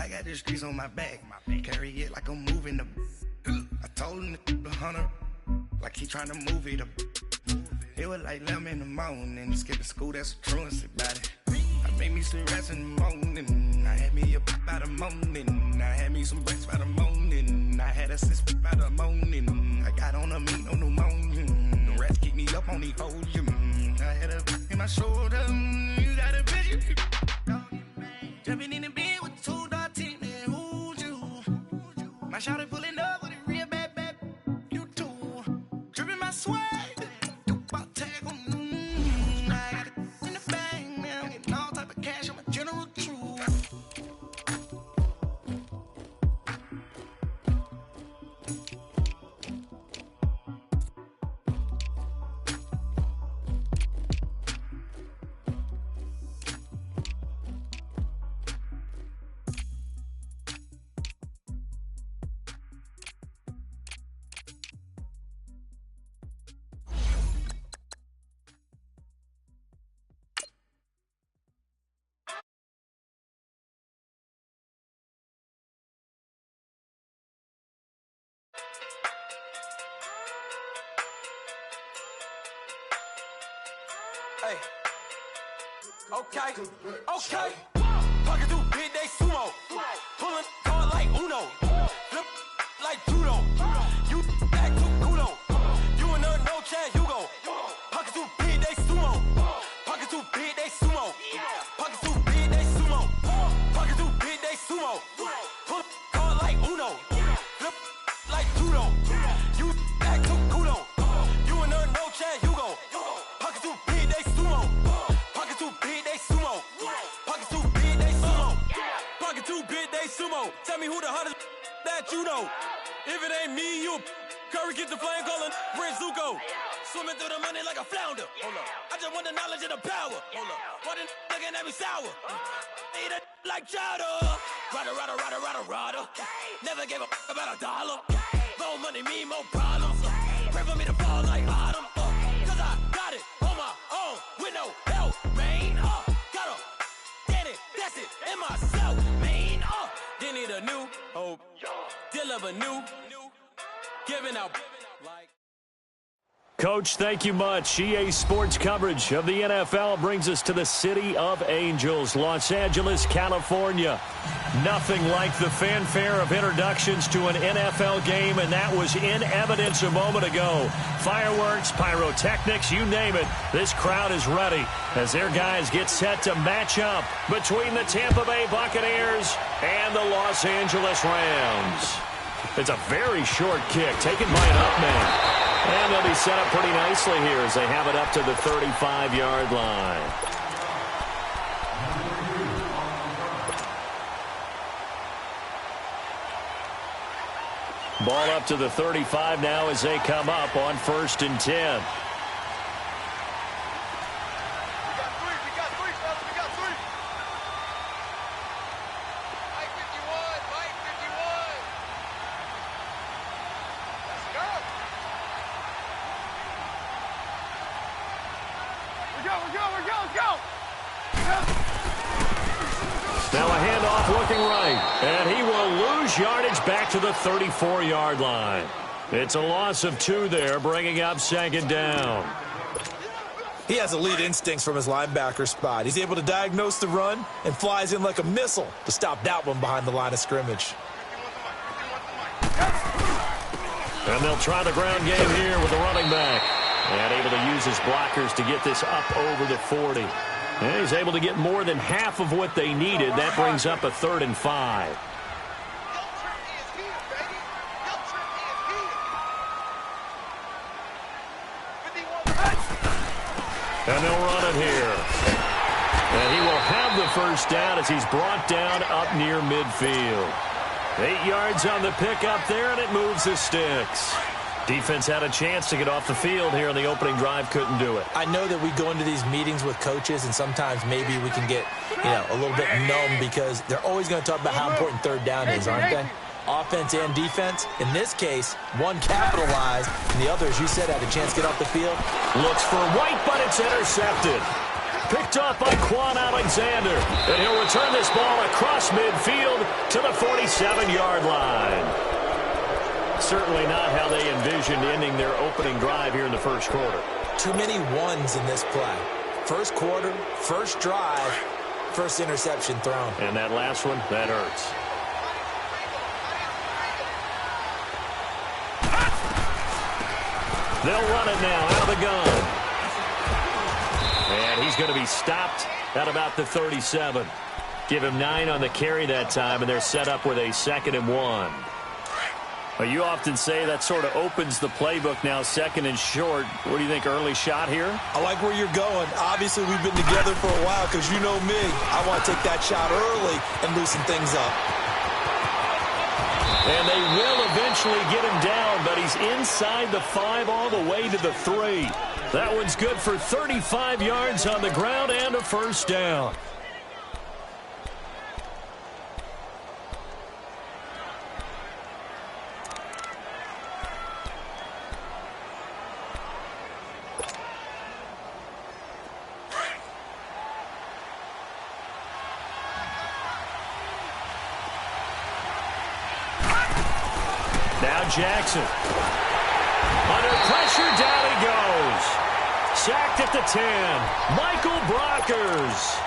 I got the streets on my back. Carry it like I'm moving the. I told him to the hunter, like he trying to move it up. It was like 11 in the morning. Skipping school, that's a truancy about it. I made me some rest in the morning. I had me a pop by the morning. I had me some breaks by the morning. I had a sis by the morning. I got on a meat on the morning. The rats keep me up on the ocean. I had a in my shoulder. You got a bitch. Jumping in the bed with 2 dark teeth. Man, who's you? My shawty pulling up with a real bad. You too. Dripping my swag. Hey, okay, Pocket through big day sumo, pulling card like Uno, flip like judo. You back to kudo, you and her no Chad Hugo. Pocket through big day sumo, pocket through big day sumo, pocket through big day sumo, pocket through big day sumo. Pull card like Uno, flip like judo. You back to kudo, you and her no Chad Hugo. Pocket through big day sumo, pocket through big day sumo, pocket through big day sumo, pocket through big day sumo. Tell me who the hottest that you know. If it ain't me, you Curry get the flame calling Prince Zuko. Swimming through the money like a flounder. Hold up, I just want the knowledge and the power. Hold up, why the looking at me sour? Eat it like chowder. Rada. Never gave a about $1. More money, me more problems. Pray for me to fall like autumn. Cause I got it on my own with no help, man. Gotta get it, that's it, in myself, man. They need a new hope, deliver new, giving out like. Coach, thank you much. EA Sports coverage of the NFL brings us to the City of Angels, Los Angeles, California. Nothing like the fanfare of introductions to an NFL game, and that was in evidence a moment ago. Fireworks, pyrotechnics, you name it. This crowd is ready as their guys get set to match up between the Tampa Bay Buccaneers and the Los Angeles Rams. It's a very short kick taken by an up man. And they'll be set up pretty nicely here as they have it up to the 35-yard line. Ball up to the 35 now as they come up on 1st and 10. Now a handoff looking right, and he will lose yardage back to the 34-yard line. It's a loss of 2 there, bringing up 2nd down. He has elite instincts from his linebacker spot. He's able to diagnose the run and flies in like a missile to stop that one behind the line of scrimmage. And they'll try the ground game here with the running back. And able to use his blockers to get this up over the 40. And he's able to get more than half of what they needed. That brings up a 3rd and 5. And they'll run it here. And he will have the first down as he's brought down up near midfield. 8 yards on the pickup there, and it moves the sticks. Defense had a chance to get off the field here on the opening drive, couldn't do it. I know that we go into these meetings with coaches, and sometimes maybe we can get, a little bit numb because they're always going to talk about how important 3rd down is, aren't they? Offense and defense. In this case, one capitalized, and the other, as you said, had a chance to get off the field. Looks for White, but it's intercepted. Picked off by Quan Alexander. And he'll return this ball across midfield to the 47-yard line. Certainly not how they envisioned ending their opening drive here in the first quarter. Too many ones in this play. First quarter, first drive, first interception thrown. And that last one, that hurts. They'll run it now out of the gun. And he's going to be stopped at about the 37. Give him 9 on the carry that time, and they're set up with a 2nd and 1. Well, you often say that sort of opens the playbook now, 2nd and short. What do you think, early shot here? I like where you're going. Obviously, we've been together for a while because you know me. I want to take that shot early and loosen things up. And they will eventually get him down, but he's inside the 5 all the way to the 3. That one's good for 35 yards on the ground and a first down. Now Jackson. Under pressure, down he goes. Sacked at the 10. Michael Brockers.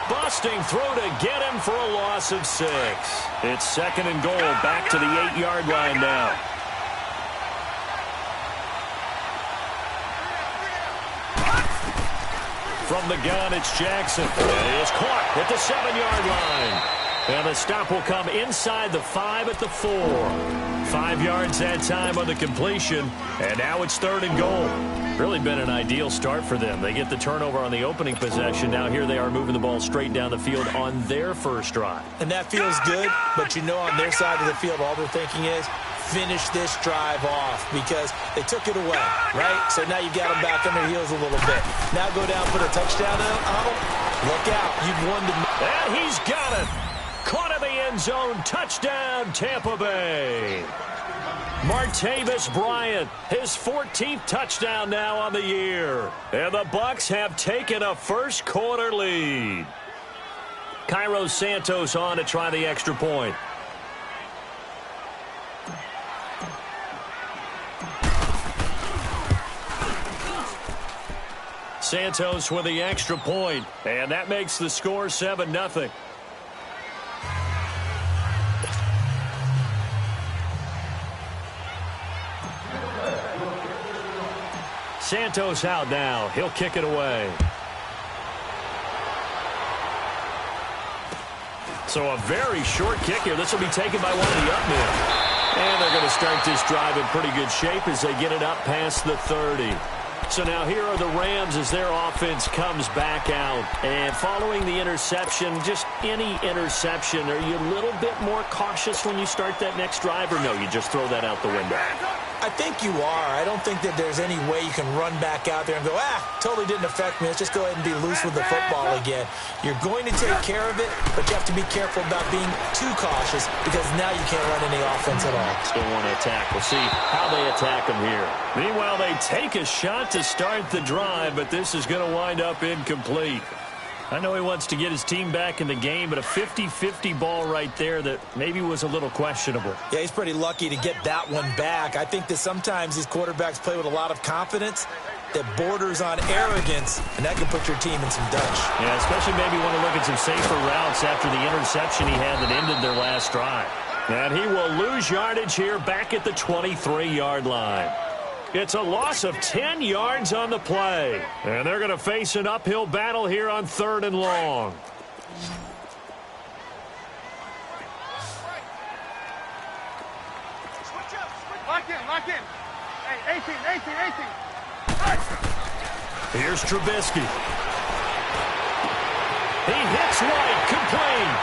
Busting through to get him for a loss of 6. It's 2nd and goal, back to the 8-yard line now. From the gun, it's Jackson. And he is caught at the 7-yard line. And the stop will come inside the 5 at the 4. 5 yards that time on the completion. And now it's 3rd and goal. Really been an ideal start for them. They get the turnover on the opening possession. Now here they are moving the ball straight down the field on their first drive. And that feels good, but you know on their side of the field all they're thinking is finish this drive off because they took it away, right? So now you got them back on their heels a little bit. Now go down, put a touchdown on them. Look out. You've won the... And he's got it. Caught in the end zone. Touchdown, Tampa Bay. Martavis Bryant, his 14th touchdown now on the year. And the Bucs have taken a first quarter lead. Cairo Santos on to try the extra point. Santos with the extra point, and that makes the score 7-0. Santos out now. He'll kick it away. So a very short kick here. This will be taken by one of the up men. And they're going to start this drive in pretty good shape as they get it up past the 30. So now here are the Rams as their offense comes back out. And following the interception, just any interception, are you a little bit more cautious when you start that next drive? Or no, you just throw that out the window? I think you are. I don't think that there's any way you can run back out there and go, totally didn't affect me. Let's just go ahead and be loose with the football again. You're going to take care of it, but you have to be careful about being too cautious because now you can't run any offense at all. Still want to attack. We'll see how they attack them here. Meanwhile, they take a shot to start the drive, but this is going to wind up incomplete. I know he wants to get his team back in the game, but a 50-50 ball right there that maybe was a little questionable. Yeah, he's pretty lucky to get that one back. I think that sometimes these quarterbacks play with a lot of confidence that borders on arrogance, and that can put your team in some dutch. Yeah, especially maybe want to look at some safer routes after the interception he had that ended their last drive. And he will lose yardage here back at the 23-yard line. It's a loss of 10 yards on the play. And they're going to face an uphill battle here on 3rd and long. Lock in. Hey, 18. Here's Trubisky. He hits White, complete.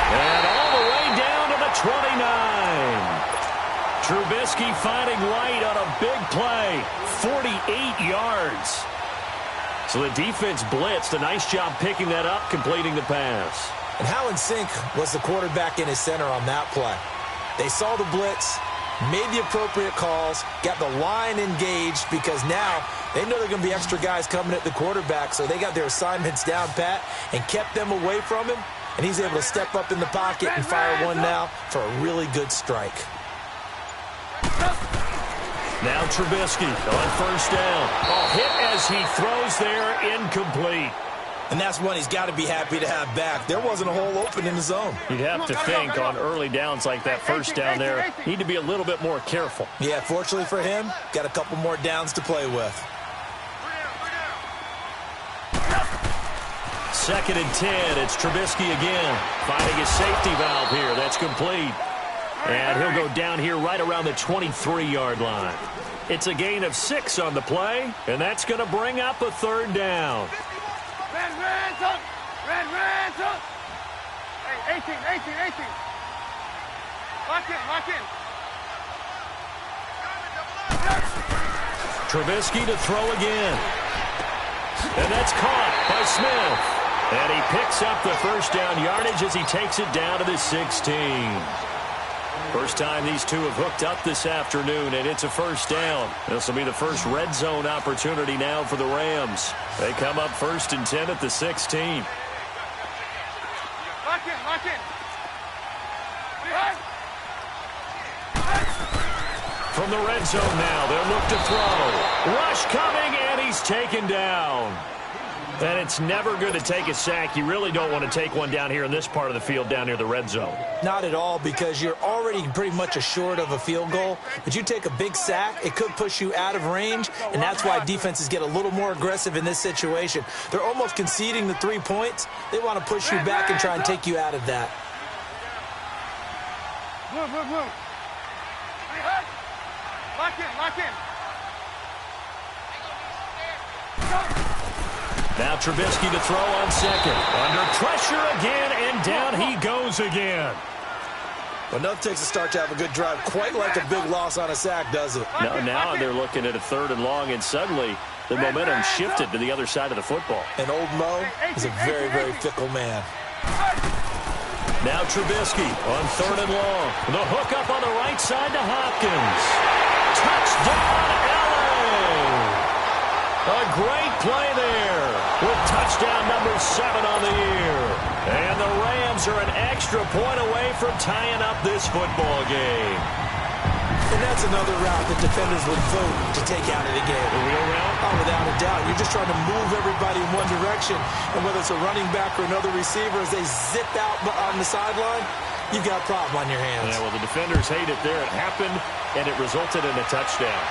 And all the way down to the 29. Trubisky finding White on a big play. 48 yards. So the defense blitzed. A nice job picking that up, completing the pass. And how in sync was the quarterback in his center on that play? They saw the blitz, made the appropriate calls, got the line engaged because now They know they're going to be extra guys coming at the quarterback, so they got their assignments down pat and kept them away from him, and he's able to step up in the pocket and fire one now for a really good strike. Now Trubisky on first down. Hit as he throws there, incomplete. And that's one he's got to be happy to have back. There wasn't a hole open in the zone. You'd have to think on early downs like that first down there, need to be a little bit more careful. Yeah, fortunately for him, got a couple more downs to play with. 2nd and 10, it's Trubisky again. Finding his safety valve here, that's complete. And he'll go down here right around the 23-yard line. It's a gain of 6 on the play, and that's going to bring up a 3rd down. Red ransom! Red ransom! Hey, 18. Lock in. Trubisky to throw again. And that's caught by Smith. And he picks up the first down yardage as he takes it down to the 16. First time these two have hooked up this afternoon, and it's a first down. This will be the first red zone opportunity now for the Rams. They come up 1st and 10 at the 16. Lock in. From the red zone now, they'll look to throw. Rush coming, and he's taken down. And it's never good to take a sack. You really don't want to take one down here in this part of the field down near the red zone. Not at all, because you're already pretty much assured of a field goal. But you take a big sack, it could push you out of range, and that's why defenses get a little more aggressive in this situation. They're almost conceding the 3 points. They want to push you back and try and take you out of that. Move. Lock in. Now Trubisky to throw on 2nd. Under pressure again, and down he goes again. Enough takes a start to have a good drive. Quite like a big loss on a sack, does it? Now they're looking at a 3rd and long, and suddenly the momentum shifted to the other side of the football. And old Mo is a very, very fickle man. Now Trubisky on 3rd and long. The hook up on the right side to Hopkins. Touchdown, LA! A great play there with touchdown number 7 on the year. And the Rams are an extra point away from tying up this football game. And that's another route that defenders would vote to take out of the game. The wheel route? Oh, without a doubt. You're just trying to move everybody in one direction. And whether it's a running back or another receiver, as they zip out on the sideline, you've got a problem on your hands. Yeah, well, the defenders hate it there. It happened, and it resulted in a touchdown.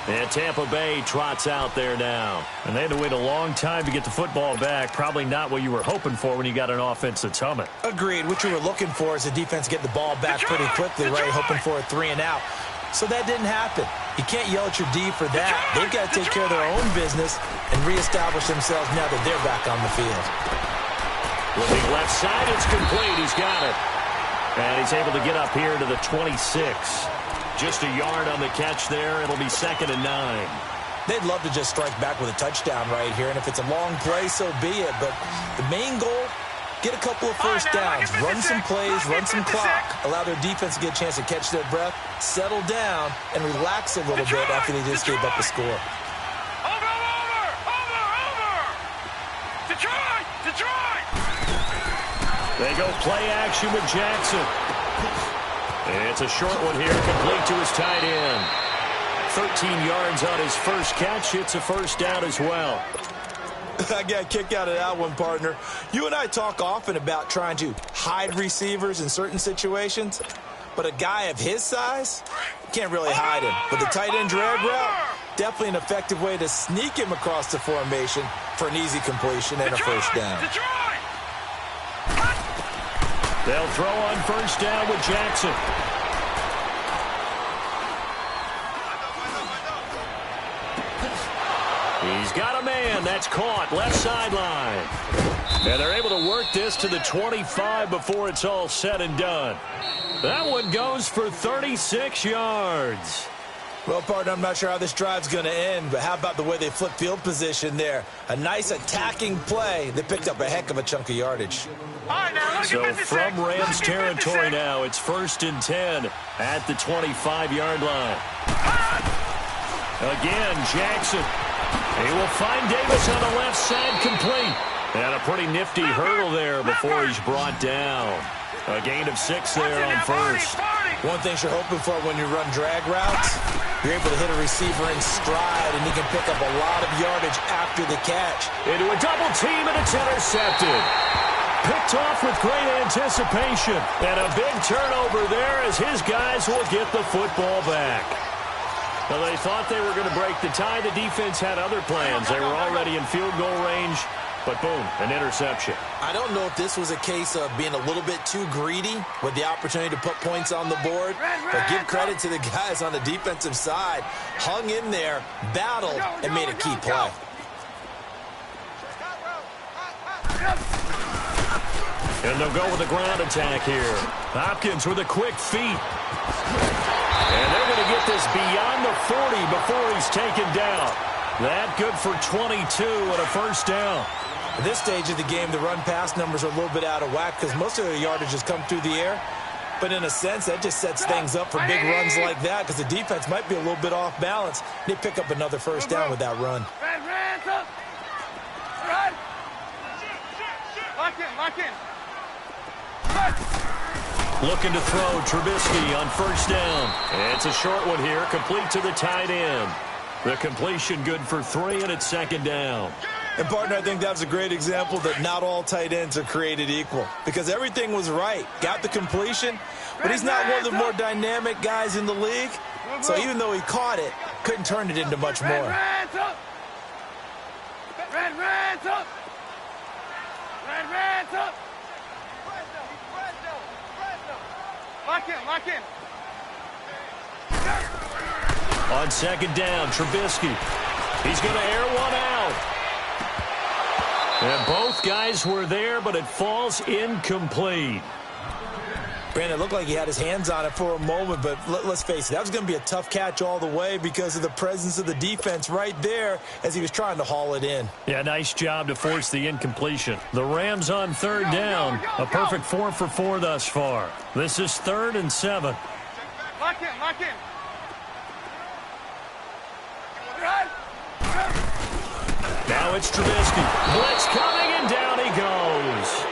And Tampa Bay trots out there now. And they had to wait a long time to get the football back. Probably not what you were hoping for when you got an offense that's humming. Agreed. What you were looking for is the defense get the ball back pretty quickly, right? Hoping for a 3 and out. So that didn't happen. You can't yell at your D for that. They've got to take care of their own business and reestablish themselves now that they're back on the field. Looking left side, it's complete. He's got it. And he's able to get up here to the 26. Just a yard on the catch there. It'll be 2nd and 9. They'd love to just strike back with a touchdown right here. And if it's a long play, so be it. But the main goal, get a couple of first downs. Run some plays, run some clock. Allow their defense to get a chance to catch their breath, settle down, and relax a little bit after they just gave up a score. Over! Detroit! They go play action with Jackson. It's a short one here, complete to his tight end. 13 yards on his first catch. It's a first down as well. I got a kick out of that one, partner. You and I talk often about trying to hide receivers in certain situations, but a guy of his size, can't really hide him. But the tight end drag route, definitely an effective way to sneak him across the formation for an easy completion and a first down. They'll throw on first down with Jackson. He's got a man. That's caught. Left sideline. And they're able to work this to the 25 before it's all said and done. That one goes for 36 yards. Well, partner, I'm not sure how this drive's going to end, but how about the way they flip field position there? A nice attacking play that picked up a heck of a chunk of yardage. All right, now So from Rams territory now, it's 1st and 10 at the 25-yard line. Again, Jackson. He will find Davis on the left side, complete. And a pretty nifty hurdle there before he's brought down. A gain of 6 there on first. One thing you're hoping for when you run drag routes, you're able to hit a receiver in stride, and he can pick up a lot of yardage after the catch. Into a double team, and it's intercepted. Picked off with great anticipation. And a big turnover there as his guys will get the football back. Well, they thought they were going to break the tie. The defense had other plans. They were already in field goal range. But boom, an interception. I don't know if this was a case of being a little bit too greedy with the opportunity to put points on the board, but give credit to the guys on the defensive side. Hung in there, battled, and made a key play. And they'll go with a ground attack here. Hopkins with a quick feet. And they're going to get this beyond the 40 before he's taken down. That good for 22 and a first down. At this stage of the game, the run-pass numbers are a little bit out of whack because most of the yardage has come through the air. But in a sense, that just sets things up for big runs like that because the defense might be a little bit off balance. They pick up another first down with that run. Lock in. Looking to throw, Trubisky on first down. It's a short one here, complete to the tight end. The completion good for 3, and it's 2nd down. And, partner, I think that was a great example that not all tight ends are created equal because everything was right. Got the completion, but he's not one of the more dynamic guys in the league. So even though he caught it, couldn't turn it into much more. Red up. Lock in. On 2nd down, Trubisky. He's going to air one out. And both guys were there, but it falls incomplete. Brandon, it looked like he had his hands on it for a moment, but let's face it, that was going to be a tough catch all the way because of the presence of the defense right there as he was trying to haul it in. Yeah, nice job to force the incompletion. The Rams on 3rd down. A perfect 4 for 4 thus far. This is 3rd and 7. Lock in. Now it's Trubisky. Blitz coming, and down he goes.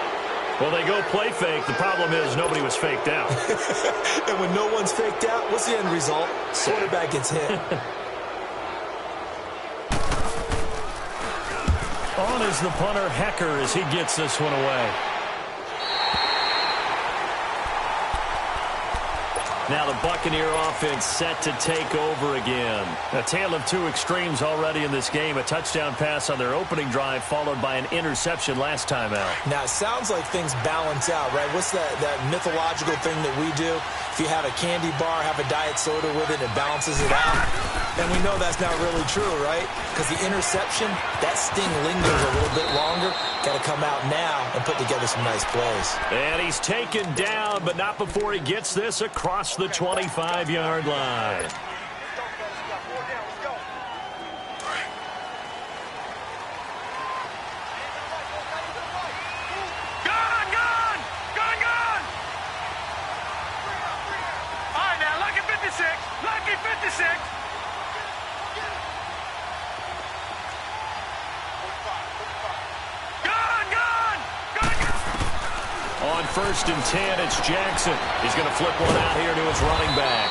Well, they go play fake. The problem is nobody was faked out. And when no one's faked out, what's the end result? Quarterback gets hit. On is the punter, Hecker, as he gets this one away. Now the Buccaneer offense set to take over again. A tale of two extremes already in this game. A touchdown pass on their opening drive followed by an interception last time out. Now, it sounds like things balance out, right? What's that mythological thing that we do? If you have a candy bar, have a diet soda with it, it balances it out. And we know that's not really true, right? Because the interception, that sting lingers a little bit longer. Got to come out now and put together some nice plays. And he's taken down, but not before he gets this across the 25-yard line. Gone! All right, now, lucky 56. On 1st and 10, it's Jackson. He's going to flip one out here to his running back.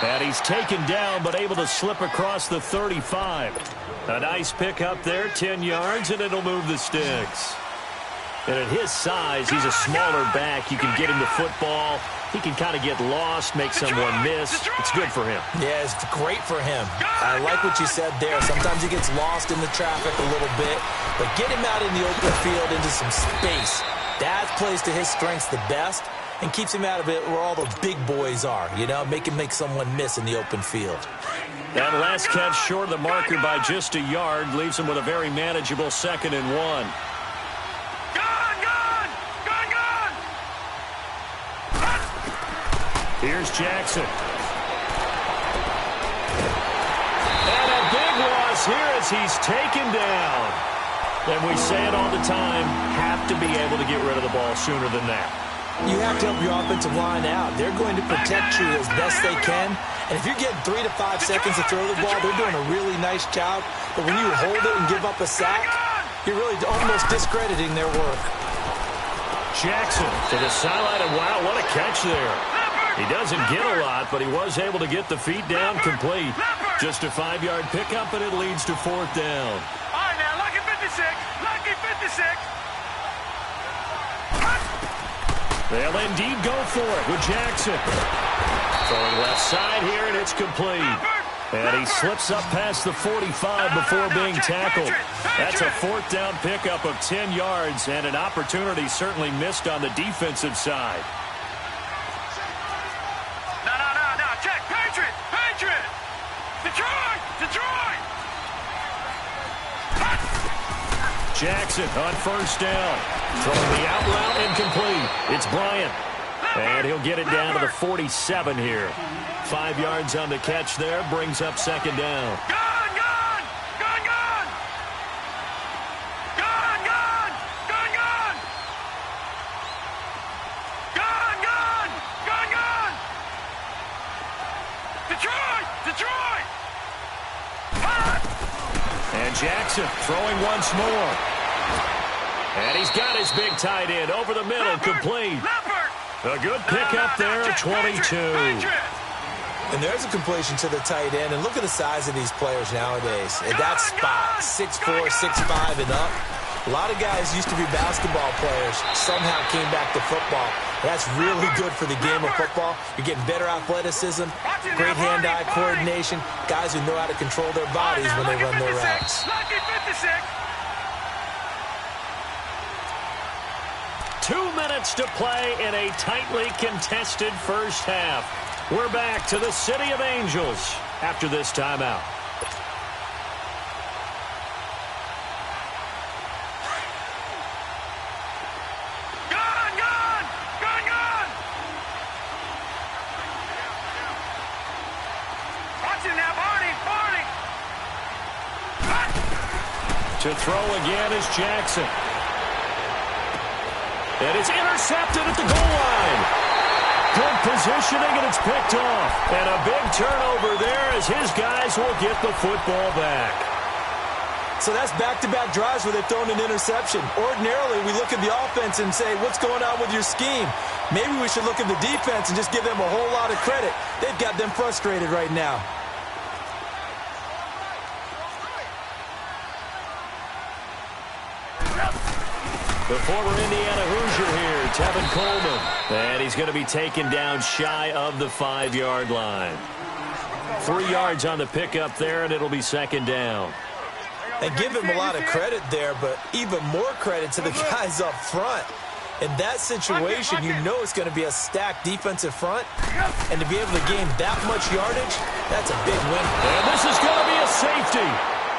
And he's taken down, but able to slip across the 35. A nice pickup there, 10 yards, and it'll move the sticks. And at his size, he's a smaller back. You can get him the football. He can kind of get lost, make someone miss. It's good for him. Yeah, it's great for him. I like what you said there. Sometimes he gets lost in the traffic a little bit, but get him out in the open field into some space. That plays to his strengths the best and keeps him out of it where all the big boys are, you know, make someone miss in the open field. That last catch short of the marker by just a yard leaves him with a very manageable 2nd and 1. Here's Jackson. And a big loss here as he's taken down. And we say it all the time, have to be able to get rid of the ball sooner than that. You have to help your offensive line out. They're going to protect you as best they can. And if you're getting 3 to 5 seconds to throw the ball, they're doing a really nice job. But when you hold it and give up a sack, you're really almost discrediting their work. Jackson to the sideline, and wow, what a catch there. He doesn't get a lot, but he was able to get the feet down complete. Just a 5-yard pickup, and it leads to 4th down. All right, now, lucky 56. Lucky 56. They'll indeed go for it with Jackson. Throwing left side here, and it's complete. And he slips up past the 45 before being tackled. That's a 4th down pickup of 10 yards, and an opportunity certainly missed on the defensive side. No. Check. Patriot. Detroit. Jackson on 1st down. Throwing the out route incomplete. It's Bryant. And he'll get it down to the 47 here. 5 yards on the catch there. Brings up 2nd down. Gun. Detroit. And Jackson throwing once more. And he's got his big tight end over the middle, complete. A good pickup there, 22. And there's a completion to the tight end. And look at the size of these players nowadays. At that spot, 6'4", 6'5", and up. A lot of guys used to be basketball players, somehow came back to football. That's really good for the game of football. You're getting better athleticism, great hand-eye coordination, guys who know how to control their bodies when they run their routes. Lucky 56. 2 minutes to play in a tightly contested first half. We're back to the City of Angels after this timeout. To throw again is Jackson. And it's intercepted at the goal line. Good positioning, and it's picked off. And a big turnover there as his guys will get the football back. So that's back-to-back drives where they've thrown an interception. Ordinarily, we look at the offense and say, what's going on with your scheme? Maybe we should look at the defense and just give them a whole lot of credit. They've got them frustrated right now. The former Indiana Hoosier here, Tevin Coleman. And he's going to be taken down shy of the 5-yard line. 3 yards on the pickup there, and it'll be 2nd down. And give him a lot of credit there, but even more credit to the guys up front. In that situation, you know it's going to be a stacked defensive front. And to be able to gain that much yardage, that's a big win. And this is going to be a safety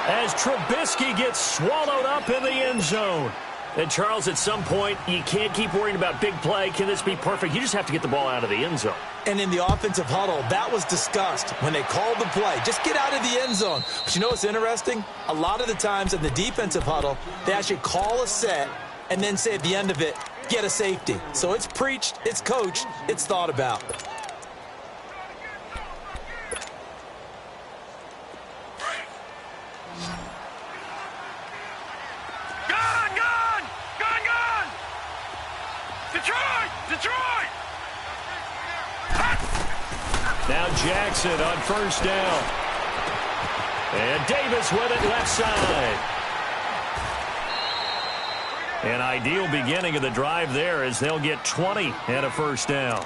as Trubisky gets swallowed up in the end zone. And, Charles, at some point, you can't keep worrying about big play. Can this be perfect? You just have to get the ball out of the end zone. And in the offensive huddle, that was discussed when they called the play. Just get out of the end zone. But you know what's interesting? A lot of the times in the defensive huddle, they actually call a set and then say at the end of it, get a safety. So it's preached, it's coached, it's thought about. Detroit! Now Jackson on 1st down. And Davis with it left side. An ideal beginning of the drive there as they'll get 20 and a 1st down.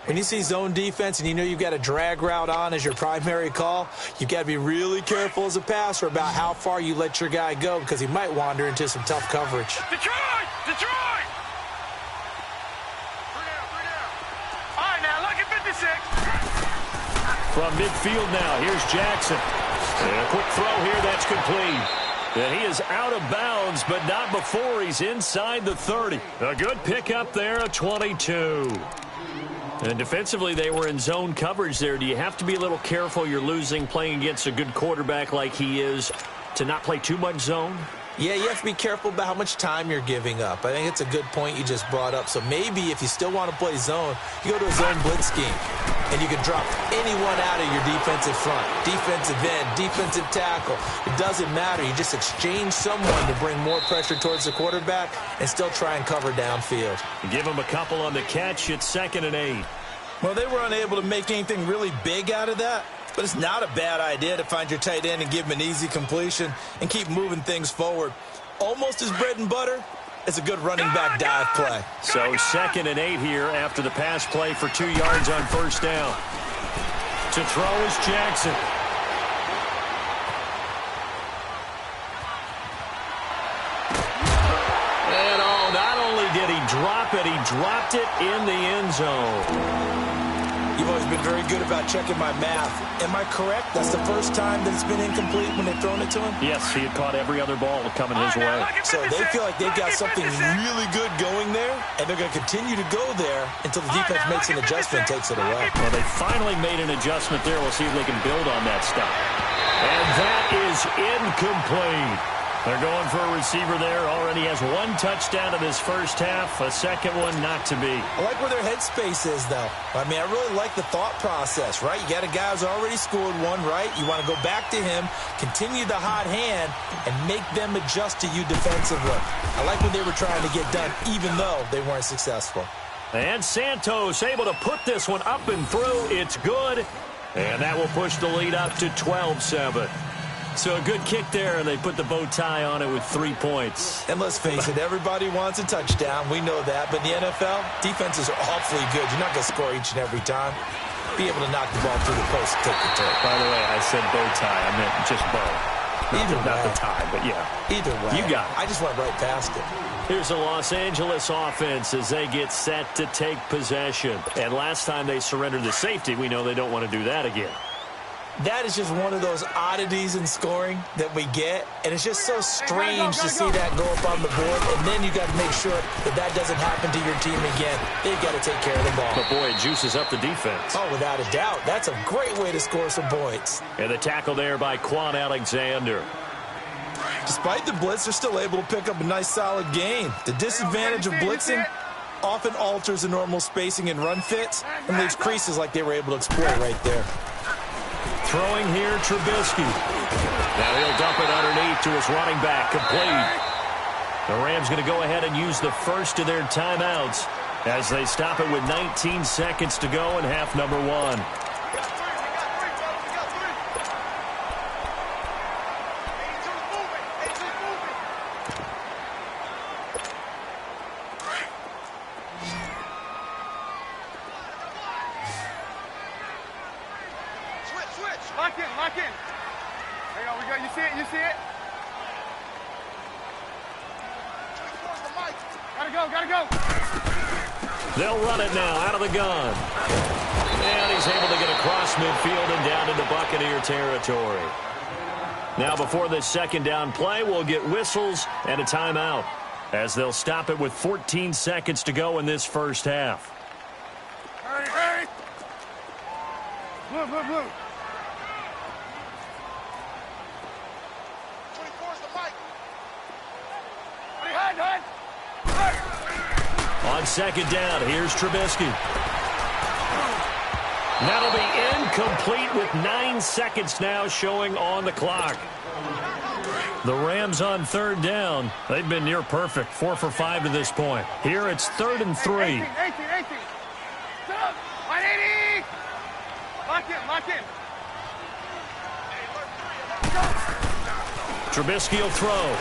When you see zone defense and you know you've got a drag route on as your primary call, you've got to be really careful as a passer about how far you let your guy go because he might wander into some tough coverage. Detroit! All right, now, look at 56. From midfield now, here's Jackson. And a quick throw here, that's complete. And he is out of bounds, but not before he's inside the 30. A good pickup there, a 22. And defensively, they were in zone coverage there. Do you have to be a little careful? You're losing playing against a good quarterback like he is to not play too much zone? Yeah, you have to be careful about how much time you're giving up. I think it's a good point you just brought up. So maybe if you still want to play zone, you go to a zone blitz scheme, and you can drop anyone out of your defensive front, defensive end, defensive tackle. It doesn't matter. You just exchange someone to bring more pressure towards the quarterback and still try and cover downfield. Give him a couple on the catch. It's 2nd and 8. Well, they were unable to make anything really big out of that. But it's not a bad idea to find your tight end and give him an easy completion and keep moving things forward. Almost as bread and butter as a good running back dive play. So 2nd and 8 here after the pass play for 2 yards on first down. To throw is Jackson. And not only did he drop it, he dropped it in the end zone. You've always been very good about checking my math. Am I correct? That's the first time that it's been incomplete when they've thrown it to him? Yes, he had caught every other ball coming his way. So they feel like they've got something really good going there, and they're going to continue to go there until the defense makes an adjustment and takes it away. Well, they finally made an adjustment there. We'll see if they can build on that stuff. And that is incomplete. They're going for a receiver there. Already has 1 touchdown in this first half. A second one not to be. I like where their headspace is, though. I mean, I really like the thought process, right? You got a guy who's already scored one, right? You want to go back to him, continue the hot hand, and make them adjust to you defensively. I like what they were trying to get done, even though they weren't successful. And Santos able to put this one up and through. It's good. And that will push the lead up to 12-7. So a good kick there, and they put the bow tie on it with 3 points. And let's face it, everybody wants a touchdown. We know that. But in the NFL, defenses are awfully good. You're not going to score each and every time. Be able to knock the ball through the post and take the turn. By the way, I said bow tie. I meant just bow. Not the tie, but yeah. Either way. You got it. I just went right past it. Here's the Los Angeles offense as they get set to take possession. And last time they surrendered the safety, we know they don't want to do that again. That is just one of those oddities in scoring that we get, and it's just so strange to see that go up on the board, and then you got to make sure that doesn't happen to your team again. They've got to take care of the ball. But boy, it juices up the defense. Oh, without a doubt. That's a great way to score some points. And the tackle there by Quan Alexander. Despite the blitz, they're still able to pick up a nice, solid gain. The disadvantage of blitzing often alters the normal spacing and run fits and leaves creases like they were able to exploit right there. Throwing here, Trubisky. Now he'll dump it underneath to his running back, complete. The Rams going to go ahead and use the first of their timeouts as they stop it with 19 seconds to go in half number 1. Lock in. There you go. You see it? You see it? Gotta go. They'll run it now out of the gun. And he's able to get across midfield and down into Buccaneer territory. Now before this second down play, we'll get whistles and a timeout as they'll stop it with 14 seconds to go in this first half. Hurry. Blue. 24's the mic. Hide. On second down, here's Trubisky. That'll be incomplete with 9 seconds now showing on the clock. The Rams on third down. They've been near perfect, 4 for 5 to this point. Here it's 3rd and 3. 18. 180. Lock in. Trubisky will throw.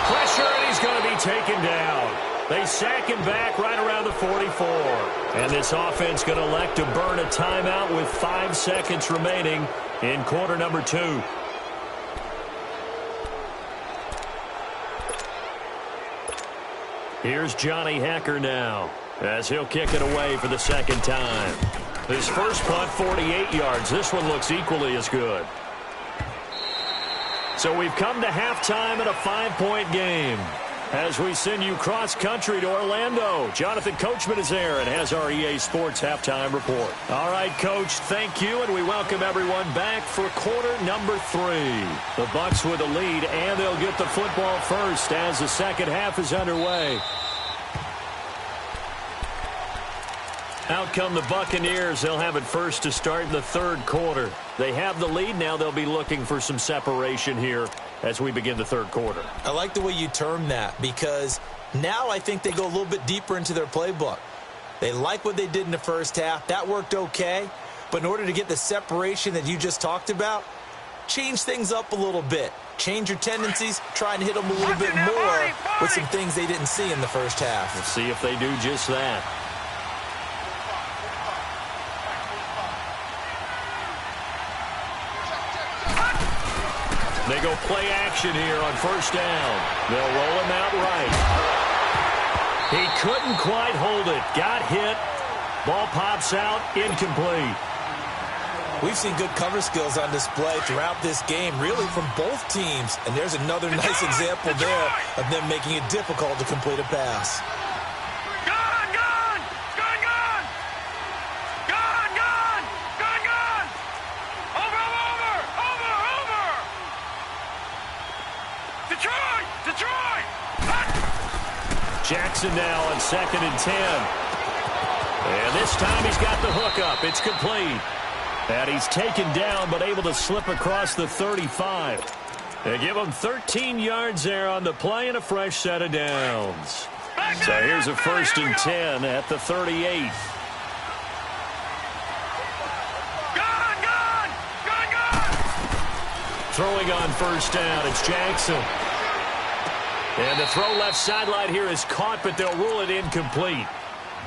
Pressure, and he's going to be taken down. They sack him back right around the 44. And this offense going to elect to burn a timeout with 5 seconds remaining in quarter number 2. Here's Johnny Hekker now as he'll kick it away for the second time. His first punt, 48 yards. This one looks equally as good. So we've come to halftime in a 5-point game. As we send you cross-country to Orlando, Jonathan Coachman is there and has our EA Sports halftime report. All right, Coach, thank you, and we welcome everyone back for quarter number 3. The Bucs with a lead, and they'll get the football first as the second half is underway. Out come the Buccaneers. They'll have it first to start in the third quarter. They have the lead. Now they'll be looking for some separation here as we begin the third quarter. I like the way you term that because now I think they go a little bit deeper into their playbook. They like what they did in the first half. That worked okay. But in order to get the separation that you just talked about, change things up a little bit. Change your tendencies. Try and hit them a little bit more with some things they didn't see in the first half. Let's see if they do just that. They go play action here on first down. They'll roll him out right. He couldn't quite hold it. Got hit. Ball pops out. Incomplete. We've seen good cover skills on display throughout this game, really from both teams. And there's another nice example there of them making it difficult to complete a pass. Jackson now on 2nd and 10. And this time he's got the hook up. It's complete. And he's taken down but able to slip across the 35. They give him 13 yards there on the play and a fresh set of downs. So here's a 1st and 10 at the 38. Throwing on first down, it's Jackson. And the throw left sideline here is caught, but they'll rule it incomplete.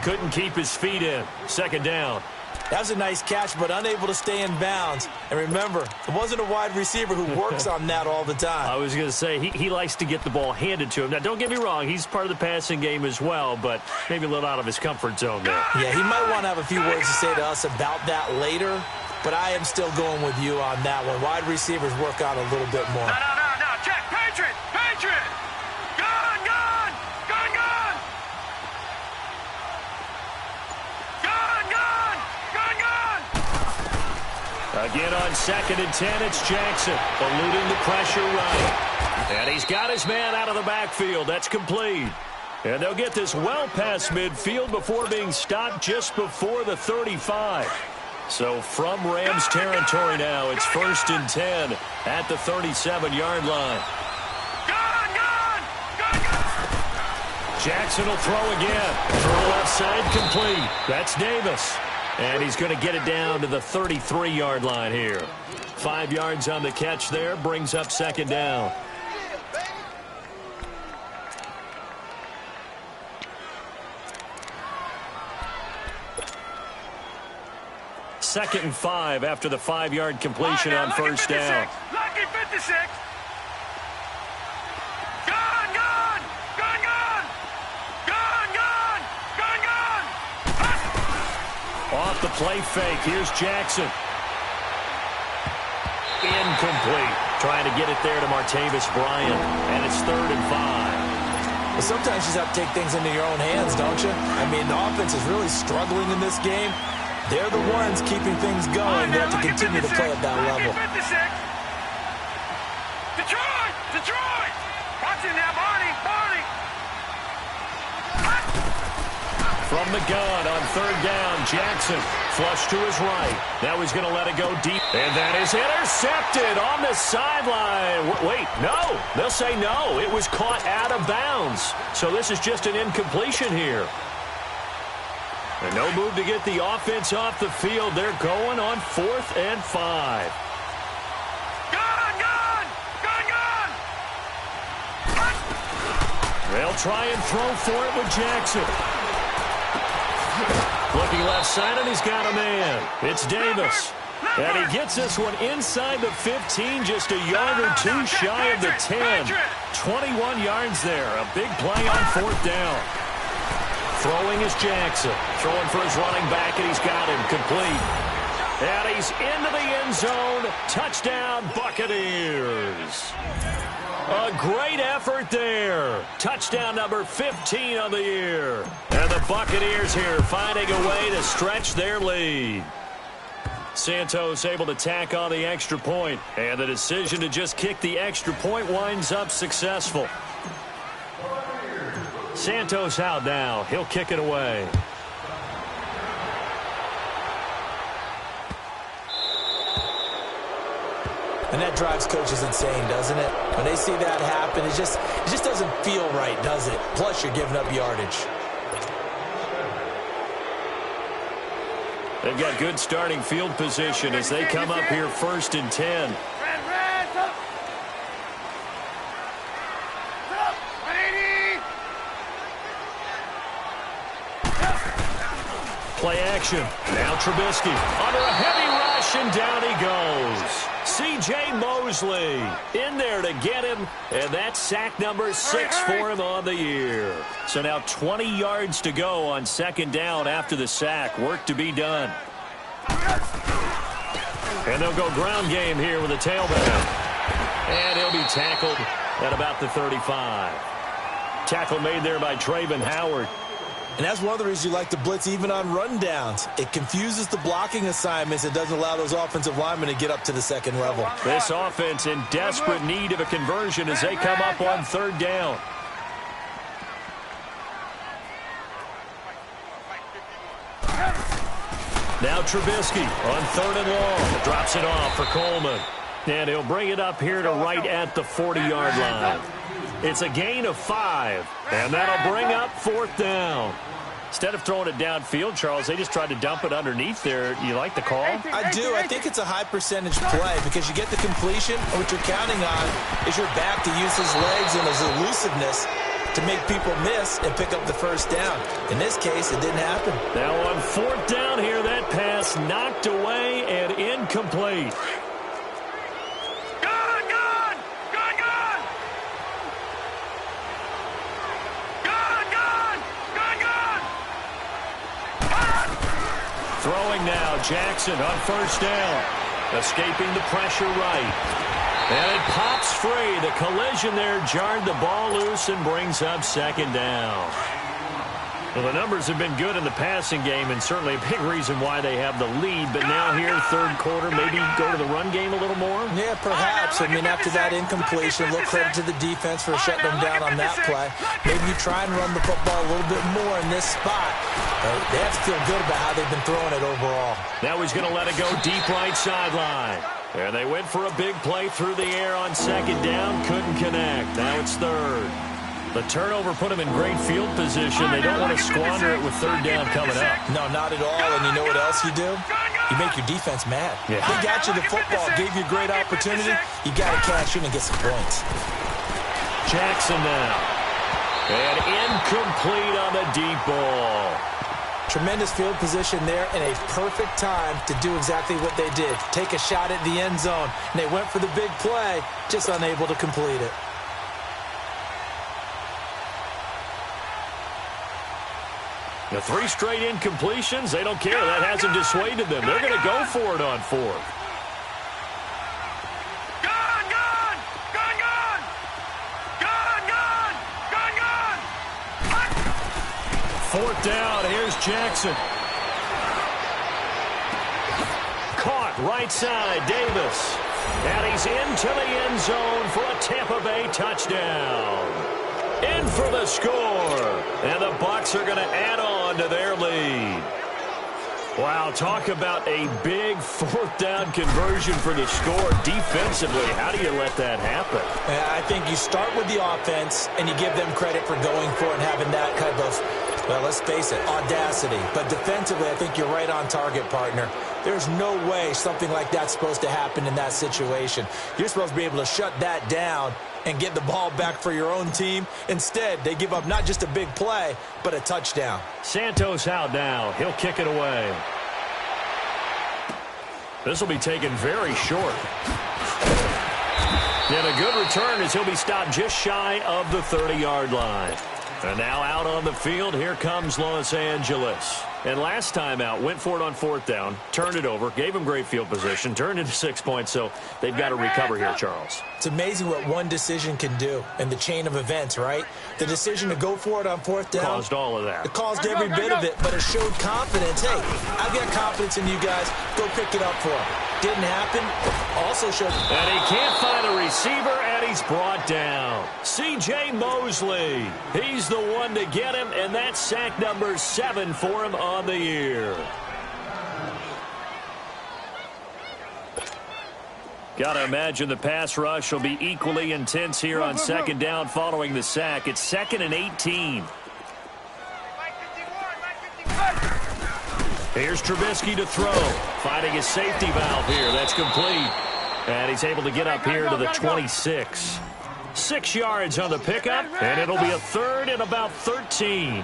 Couldn't keep his feet in. 2nd down. That was a nice catch, but unable to stay in bounds. And remember, it wasn't a wide receiver who works on that all the time. I was going to say, he likes to get the ball handed to him. Now, don't get me wrong, he's part of the passing game as well, but maybe a little out of his comfort zone there. Yeah, he might want to have a few words to say to us about that later, but I am still going with you on that one. Wide receivers work on a little bit more. No, check, Patriot! Again on 2nd and 10, it's Jackson, eluding the pressure right. And he's got his man out of the backfield. That's complete. And they'll get this well past midfield before being stopped just before the 35. So from Rams territory now, it's 1st and 10 at the 37-yard line. Jackson will throw again. Throw left side complete. That's Davis. And he's going to get it down to the 33-yard line here. 5 yards on the catch there. Brings up 2nd down. Second and 5 after the 5-yard completion on first down. Lucky 56. Off the play fake. Here's Jackson. Incomplete. Trying to get it there to Martavis Bryant. And it's 3rd and 5. Well, sometimes you just have to take things into your own hands, don't you? I mean, the offense is really struggling in this game. They're the ones keeping things going. They have to continue to play at that level. Detroit! Watching that, Barney! From the gun on 3rd down, Jackson flush to his right. Now he's going to let it go deep. And that is intercepted on the sideline. Wait, no. They'll say no. It was caught out of bounds. So this is just an incompletion here. And no move to get the offense off the field. They're going on 4th and 5. They'll try and throw for it with Jackson. Looking left side, and he's got a man. It's Davis. And he gets this one inside the 15, just a yard or two shy of the 10. 21 yards there. A big play on 4th down. Throwing is Jackson. Throwing for his running back, and he's got him complete. And he's into the end zone. Touchdown, Buccaneers. A great effort there. Touchdown number 15 on the year. And the Buccaneers here finding a way to stretch their lead. Santos able to tack on the extra point, and the decision to just kick the extra point winds up successful. Santos out now. He'll kick it away. And that drives coaches insane, doesn't it? When they see that happen, it just doesn't feel right, does it? Plus, you're giving up yardage. They've got good starting field position as they come up here 1st and 10. Play action. Now Trubisky under a heavy rush, and down he goes. C.J. Mosley in there to get him, and that's sack number 6 for him on the year. So now 20 yards to go on 2nd down after the sack. Work to be done. And they'll go ground game here with a tailback. And he'll be tackled at about the 35. Tackle made there by Travon Howard. And that's one of the reasons you like to blitz even on rundowns. It confuses the blocking assignments. It doesn't allow those offensive linemen to get up to the second level. This offense in desperate need of a conversion as they come up on 3rd down. Now Trubisky on 3rd and long. Drops it off for Coleman. And he'll bring it up here to right at the 40-yard line. It's a gain of 5, and that'll bring up 4th down. Instead of throwing it downfield, Charles, they just tried to dump it underneath there. You like the call? I do. I think it's a high percentage play because you get the completion, and what you're counting on is your back to use his legs and his elusiveness to make people miss and pick up the 1st down. In this case, it didn't happen. Now on 4th down here, that pass knocked away and incomplete. Throwing now, Jackson on 1st down. Escaping the pressure right. And it pops free. The collision there jarred the ball loose and brings up 2nd down. Well, the numbers have been good in the passing game, and certainly a big reason why they have the lead. But now here, 3rd quarter, maybe go to the run game a little more? Yeah, perhaps. I mean, after that incompletion, a little credit to the defense for shutting them down on that play. Maybe you try and run the football a little bit more in this spot. They have to feel good about how they've been throwing it overall. Now he's going to let it go deep right sideline. And they went for a big play through the air on 2nd down. Couldn't connect. Now it's 3rd. The turnover put them in great field position. They don't want to squander it with 3rd down coming up. No, not at all. And you know what else you do? You make your defense mad. Yeah. They got you the football, gave you a great opportunity. You got to cash in and get some points. Jackson now. And incomplete on the deep ball. Tremendous field position there and a perfect time to do exactly what they did. Take a shot at the end zone. And they went for the big play, just unable to complete it. The 3 straight incompletions, they don't care. That hasn't dissuaded them. They're going to go for it on 4th. Fourth down, here's Jackson. Caught right side, Davis. And he's into the end zone for a Tampa Bay touchdown. In for the score. And the Bucs are going to add on to their lead. Wow, talk about a big 4th down conversion for the score. Defensively, how do you let that happen? I think you start with the offense, and you give them credit for going for it and having that kind of, well, let's face it, audacity. But defensively, I think you're right on target, partner. There's no way something like that's supposed to happen in that situation. You're supposed to be able to shut that down and get the ball back for your own team. Instead, they give up not just a big play, but a touchdown. Santos out now. He'll kick it away. This will be taken very short. And a good return as he'll be stopped just shy of the 30-yard line. And now out on the field, here comes Los Angeles. And last time out, went for it on 4th down, turned it over, gave him great field position, turned into 6 points, so they've got to recover here, Charles. It's amazing what one decision can do in the chain of events, right? The decision to go for it on 4th down. Caused all of that. It caused every bit of it, but it showed confidence. Hey, I've got confidence in you guys. Go pick it up for him. Didn't happen. Also showed... And he can't find a receiver, and he's brought down. C.J. Mosley. He's the one to get him, and that's sack number 7 for him on the year. Got to imagine the pass rush will be equally intense here on 2nd down following the sack. It's 2nd and 18. Here's Trubisky to throw. Finding his safety valve here. That's complete. And he's able to get up here to the 26. 6 yards on the pickup, and it'll be a 3rd and about 13.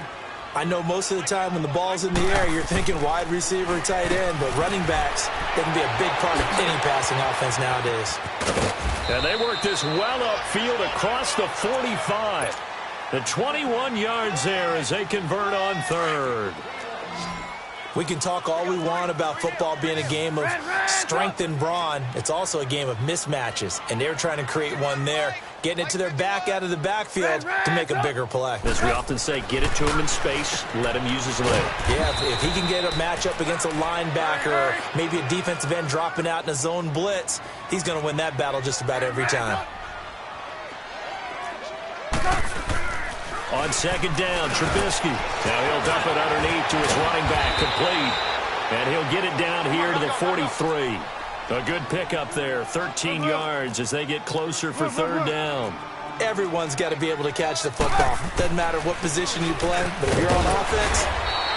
I know most of the time when the ball's in the air, you're thinking wide receiver, tight end, but running backs, they can be a big part of any passing offense nowadays. And they work this well upfield across the 45. The 21 yards there as they convert on 3rd. We can talk all we want about football being a game of strength and brawn. It's also a game of mismatches, and they're trying to create one there, getting it to their back out of the backfield to make a bigger play. As we often say, get it to him in space, let him use his leg. Yeah, if he can get a matchup against a linebacker or maybe a defensive end dropping out in a zone blitz, he's going to win that battle just about every time. On 2nd down, Trubisky. Now he'll dump it underneath to his running back, complete. And he'll get it down here to the 43. A good pickup there, 13 yards as they get closer for 3rd down. Everyone's got to be able to catch the football. Doesn't matter what position you play, but if you're on offense,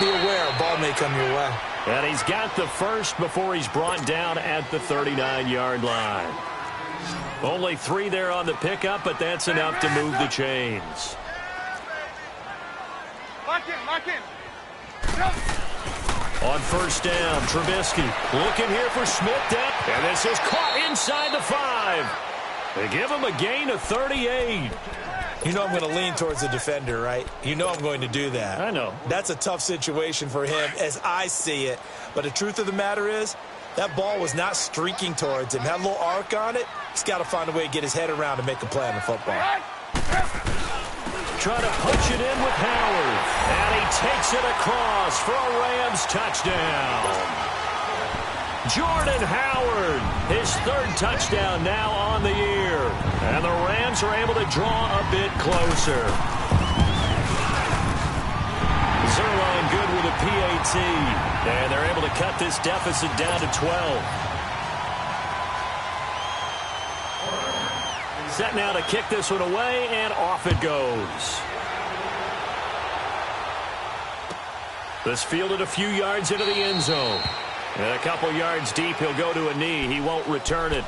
be aware a ball may come your way. And he's got the first before he's brought down at the 39-yard line. Only 3 there on the pickup, but that's enough to move the chains. Lock in. On 1st down, Trubisky looking here for Smith, and this is caught inside the 5. They give him a gain of 38. You know I'm going to lean towards the defender, right? You know I'm going to do that. I know. That's a tough situation for him as I see it. But the truth of the matter is, that ball was not streaking towards him. Had a little arc on it. He's got to find a way to get his head around and make a play on the football. Trying to punch it in with Howard. And he takes it across for a Rams touchdown. Jordan Howard, his 3rd touchdown now on the year. And the Rams are able to draw a bit closer. Zerline good with a PAT. And they're able to cut this deficit down to 12. Set now to kick this one away, and off it goes. This fielded a few yards into the end zone. And a couple yards deep, he'll go to a knee. He won't return it.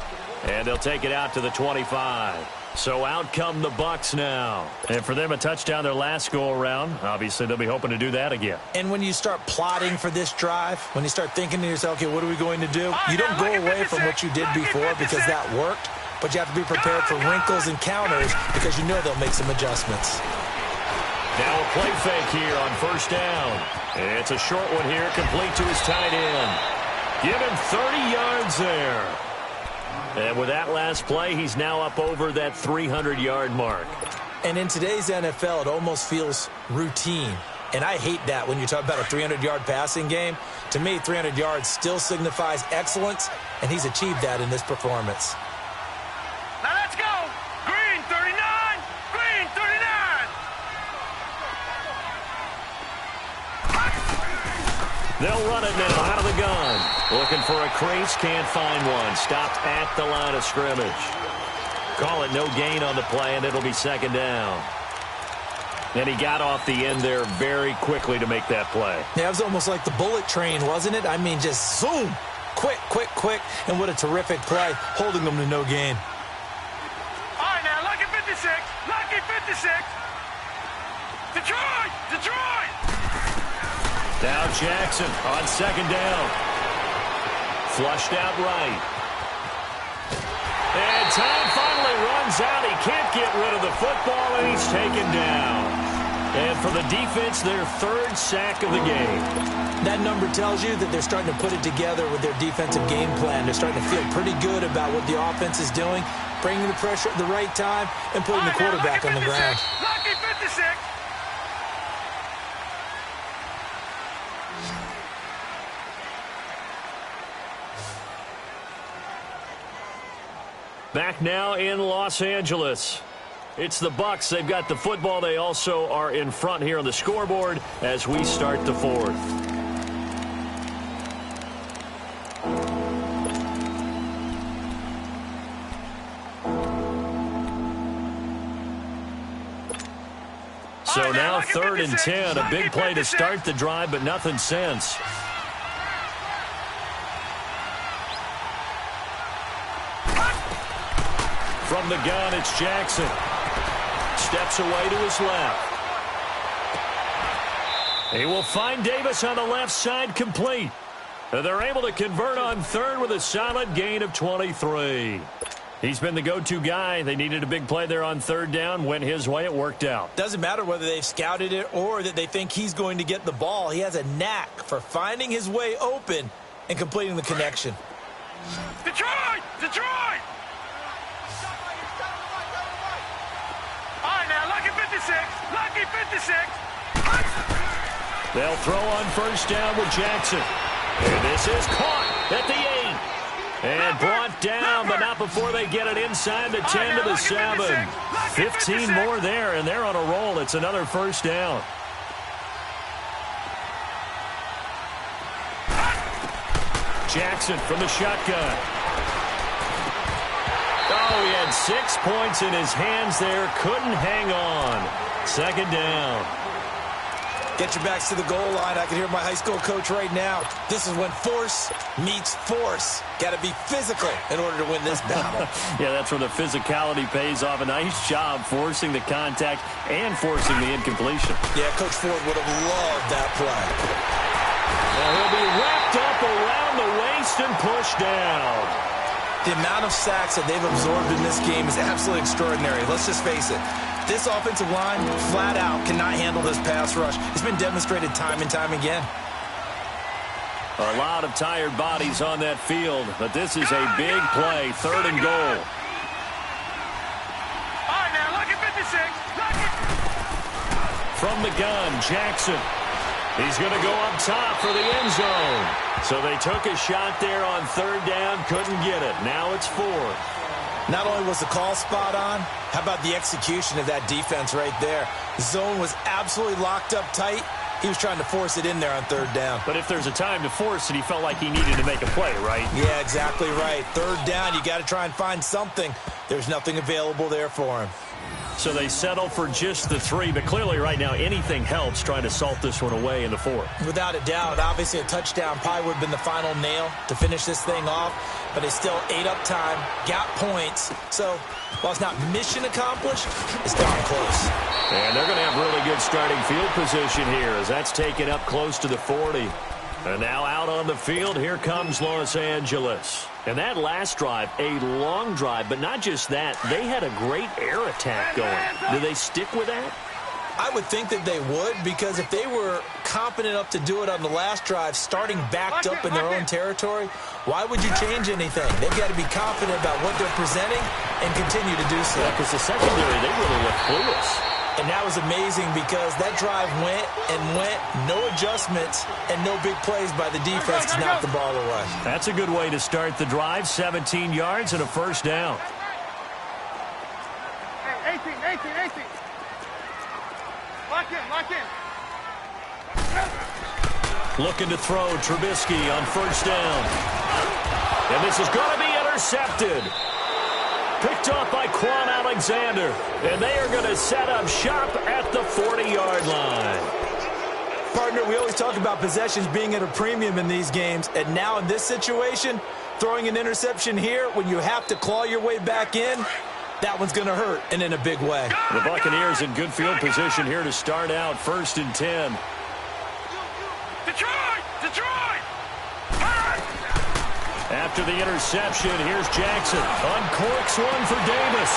And they'll take it out to the 25. So out come the Bucs now. And for them, a touchdown their last go-around. Obviously, they'll be hoping to do that again. And when you start plotting for this drive, when you start thinking to yourself, okay, what are we going to do? You don't go away from what you did before because that worked. But you have to be prepared for wrinkles and counters because you know they'll make some adjustments. Now a play fake here on 1st down. It's a short one here, complete to his tight end. Give him 30 yards there. And with that last play, he's now up over that 300-yard mark. And in today's NFL, it almost feels routine. And I hate that when you talk about a 300-yard passing game. To me, 300 yards still signifies excellence, and he's achieved that in this performance. Now let's go. Green 39. Green 39. They'll run it now out of the gun. Looking for a crease, can't find one. Stopped at the line of scrimmage. Call it no gain on the play, and it'll be 2nd down. And he got off the end there very quickly to make that play. Yeah, it was almost like the bullet train, wasn't it? I mean, just zoom. Quick, quick, quick. And what a terrific play, holding them to no gain. All right, now, Lucky 56. Lucky 56. Detroit. Detroit. Now Jackson on 2nd down. Flushed out right. And time finally runs out. He can't get rid of the football, and he's taken down. And for the defense, their third sack of the game. That number tells you that they're starting to put it together with their defensive game plan. They're starting to feel pretty good about what the offense is doing, bringing the pressure at the right time, and putting the quarterback on the ground. Lucky 56. Back now in Los Angeles. It's the Bucs. They've got the football. They also are in front here on the scoreboard as we start the fourth. So now 3rd and 10. A big play to start the drive, but nothing since. From the gun, it's Jackson. Steps away to his left. He will find Davis on the left side, complete. They're able to convert on 3rd with a solid gain of 23. He's been the go-to guy. They needed a big play there on 3rd down. Went his way. It worked out. Doesn't matter whether they've scouted it or that they think he's going to get the ball. He has a knack for finding his way open and completing the connection. Detroit! Detroit! All right, now, lucky 56. Lucky 56. They'll throw on 1st down with Jackson. And this is caught at the 8. And brought down, but not before they get it inside the 10 to the 7. 15 more there, and they're on a roll. It's another 1st down. Jackson from the shotgun. Oh, he had 6 points in his hands there. Couldn't hang on. 2nd down. Get your backs to the goal line. I can hear my high school coach right now. This is when force meets force. Got to be physical in order to win this battle. Yeah, that's where the physicality pays off. A nice job forcing the contact and forcing the incompletion. Yeah, Coach Ford would have loved that play. Now he'll be wrapped up around the waist and pushed down. The amount of sacks that they've absorbed in this game is absolutely extraordinary. Let's just face it. This offensive line, flat out, cannot handle this pass rush. It's been demonstrated time and time again. A lot of tired bodies on that field, but this is a big play. 3rd and goal. All right, now, lucky 56. Lucky. From the gun, Jackson. He's going to go up top for the end zone. So they took a shot there on 3rd down, couldn't get it. Now it's 4th. Not only was the call spot on, how about the execution of that defense right there? The zone was absolutely locked up tight. He was trying to force it in there on 3rd down. But if there's a time to force it, he felt like he needed to make a play, right? Yeah, exactly right. 3rd down, you got to try and find something. There's nothing available there for him. So they settle for just the 3, but clearly right now anything helps trying to salt this one away in the 4th. Without a doubt, obviously a touchdown probably would have been the final nail to finish this thing off, but they still ate up time, got points. So while it's not mission accomplished, it's darn close. And they're going to have really good starting field position here as that's taken up close to the 40. And now out on the field, here comes Los Angeles. And that last drive, a long drive, but not just that. They had a great air attack going. Do they stick with that? I would think that they would, because if they were competent enough to do it on the last drive, starting backed up in their own territory, why would you change anything? They've got to be confident about what they're presenting and continue to do so. Yeah, because the secondary, they really look clueless. And that was amazing because that drive went and went, no adjustments, and no big plays by the defense to knock the ball away. That's a good way to start the drive. 17 yards and a 1st down. Hey, 18. Lock in, lock in. Looking to throw Trubisky on 1st down. And this is going to be intercepted. Picked off by Quan Alexander. And they are going to set up shop at the 40-yard line. Partner, we always talk about possessions being at a premium in these games. And now in this situation, throwing an interception here when you have to claw your way back in, that one's going to hurt, and in a big way. The Buccaneers in good field position here to start out 1st and 10. Detroit! After the interception, here's Jackson. Uncorks one for Davis.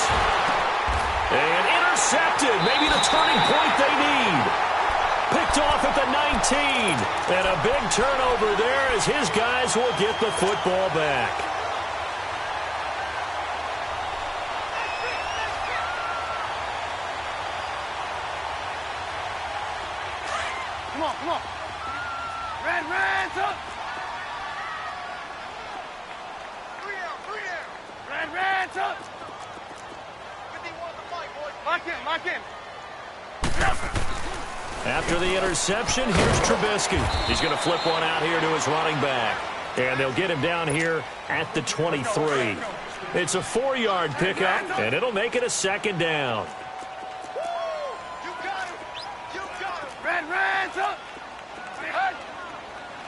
And intercepted. Maybe the turning point they need. Picked off at the 19. And a big turnover there as his guys will get the football back. Come on, come on. Red, up. Red, up. Lock in. After the interception, here's Trubisky. He's going to flip one out here to his running back. And they'll get him down here at the 23. It's a 4-yard pickup, and it'll make it a second down. You got him. Red, up.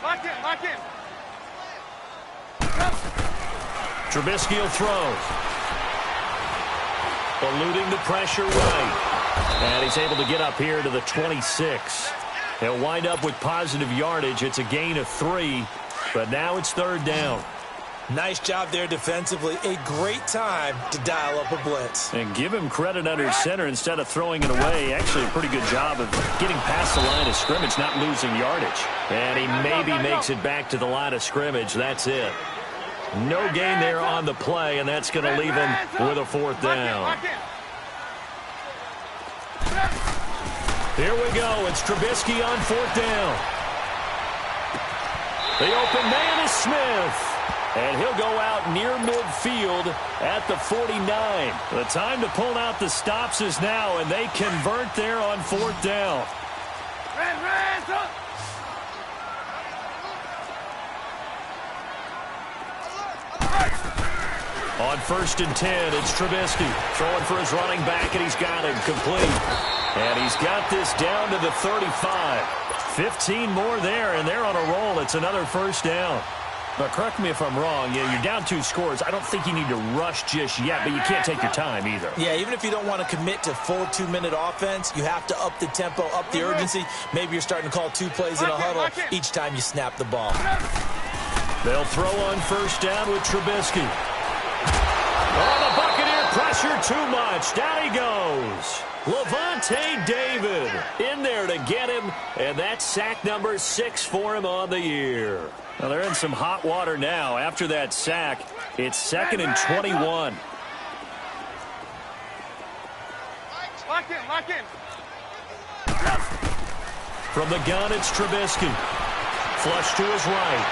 Lock in. Trubisky will throw. Eluding the pressure right. And he's able to get up here to the 26. He'll wind up with positive yardage. It's a gain of 3, but now it's third down. Nice job there defensively. A great time to dial up a blitz. And give him credit under center instead of throwing it away. Actually, a pretty good job of getting past the line of scrimmage, not losing yardage. And he maybe makes it back to the line of scrimmage. That's it. No gain there on the play, and that's going to leave him with a fourth down. Here we go. It's Trubisky on fourth down. The open man is Smith. And he'll go out near midfield at the 49. The time to pull out the stops is now, and they convert there on fourth down. Red, up. On 1st and 10, it's Trubisky throwing for his running back, and he's got him complete. And he's got this down to the 35. 15 more there, and they're on a roll. It's another first down. But correct me if I'm wrong. Yeah, you're down 2 scores. I don't think you need to rush just yet, but you can't take your time either. Yeah, even if you don't want to commit to full 2-minute offense, you have to up the tempo, up the urgency. Maybe you're starting to call 2 plays in a huddle each time you snap the ball. They'll throw on first down with Trubisky. Oh, the Buccaneer pressure too much. Down he goes. Lavonte David in there to get him, and that's sack number 6 for him on the year. Well, they're in some hot water now. After that sack, it's 2nd and 21. Lock in. From the gun, it's Trubisky. Flush to his right.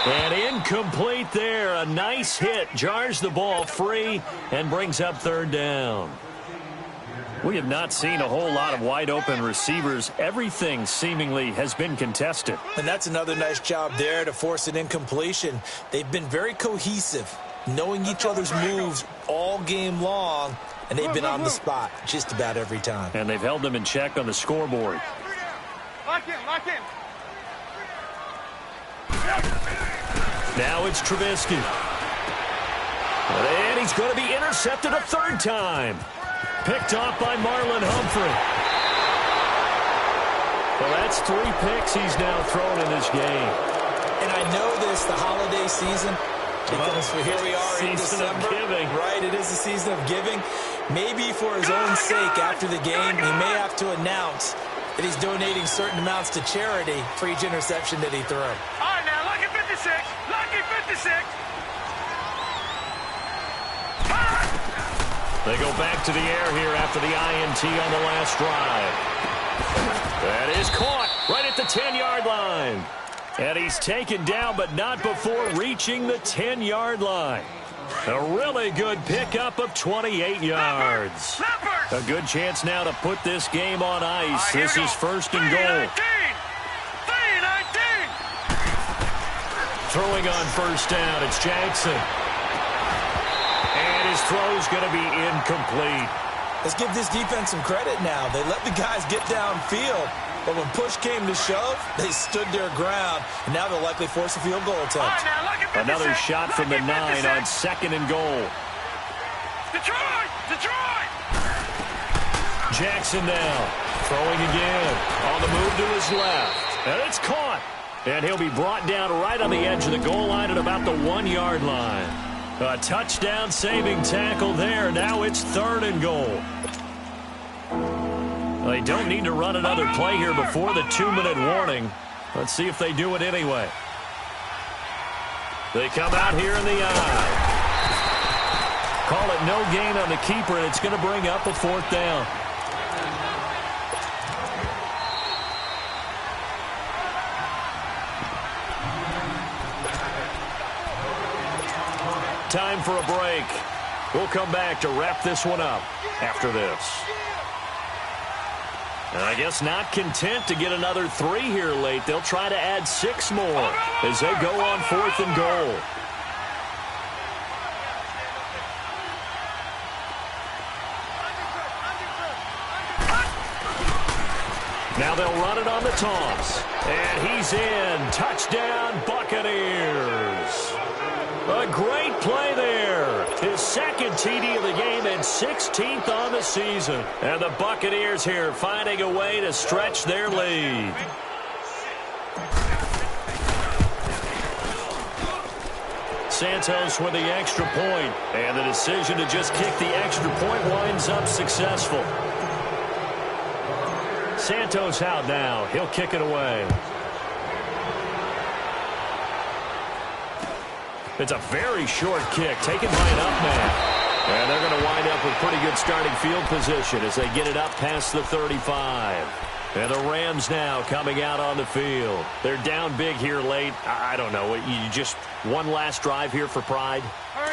And incomplete there. A nice hit. Jars the ball free and brings up third down. We have not seen a whole lot of wide-open receivers. Everything seemingly has been contested. And that's another nice job there to force an incompletion. They've been very cohesive, knowing each other's moves all game long, and they've been on the spot just about every time. And they've held them in check on the scoreboard. Lock in. Now it's Trubisky. And he's going to be intercepted a third time. Picked off by Marlon Humphrey. Well, that's 3 picks he's now thrown in this game. And I know this, the holiday season, because here we are in December. Right, it is the season of giving. Maybe for his own sake, after the game, he may have to announce that he's donating certain amounts to charity for each interception that he threw. All right, now, lucky 56. Lucky 56. They go back to the air here after the INT on the last drive. That is caught right at the 10-yard line. And he's taken down, but not before reaching the 10-yard line. A really good pickup of 28 yards. A good chance now to put this game on ice. This is 1st and goal. 3-19. Throwing on first down, it's Jackson. And his throw's going to be incomplete. Let's give this defense some credit now. They let the guys get downfield, but when push came to shove, they stood their ground, and now they'll likely force a field goal attempt. Another shot from the 9 on 2nd and goal. Detroit! Jackson now throwing again. On the move to his left. And it's caught. And he'll be brought down right on the edge of the goal line at about the 1-yard line. A touchdown saving tackle there. Now it's 3rd and goal. They don't need to run another play here before the 2-minute warning. Let's see if they do it anyway. They come out here in the eye. Call it no gain on the keeper, and it's going to bring up a 4th down. Time for a break. We'll come back to wrap this one up after this. And I guess not content to get another 3 here late. They'll try to add 6 more as they go on 4th and goal. Now they'll run it on the toss. And he's in. Touchdown, Buccaneers. A great play there. His 2nd TD of the game and 16th on the season. And the Buccaneers here finding a way to stretch their lead. Santos with the extra point. And the decision to just kick the extra point winds up successful. Santos out now. He'll kick it away. It's a very short kick taken by an up man. And they're going to wind up with pretty good starting field position as they get it up past the 35. And the Rams now coming out on the field. They're down big here late. I don't know. You just one last drive here for pride?